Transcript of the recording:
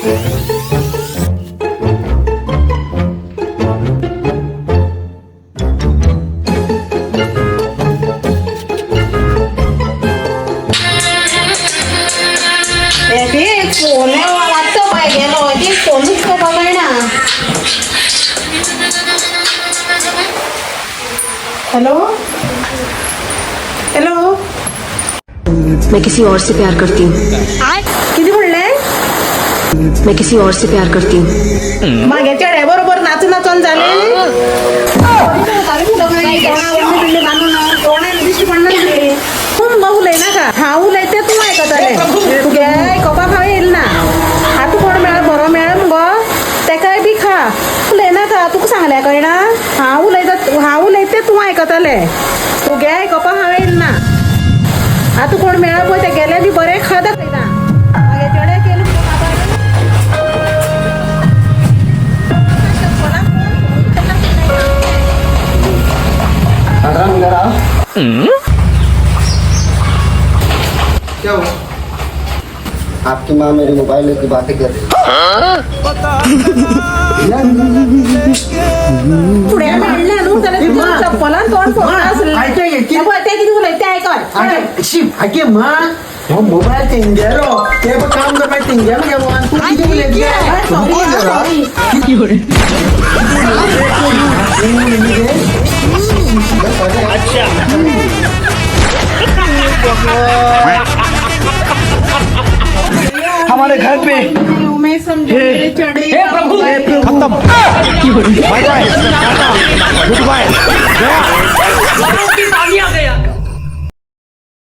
Hello hello, मैं किसी और से प्यार करती हूँ। किती म्हणले? मैं किसी और से प्यार करती हूँ। मागे चढे बरोबर नाचून नाचून झाले. उलय ना का हा उलयते तू ऐकत आले तुगे कपा खावे येईल ना हा तू कोण मिळा बरो मिळा गो ते काय बी खा उलय ना का तुका सांगल्या कळना हा उलयते तू ऐकत आले तुगे कपा खावे येईल ना हा तू कोण मिळा पळय ते गेले बी बरे खा दाखयना मागे चढे केलं क्या हुआ? आपकी माँ मेरे मोबाइल की बातें कर रही है। पुढे म्हणलं नू त्याला तुझं चप्पला तोंड फोडलं असेल ते किती बोलायचं ते ऐकत आगे माँ वो मोबाइल टिंगेरो ते वो काम कर मैं टिंगेरो क्या वो तू किती बोले दिया रुको जरा किती हो रहे अच्छा हमारे घर पे मैं समझे चढ़े हे प्रभु खत्म बाय बाय गुड बाय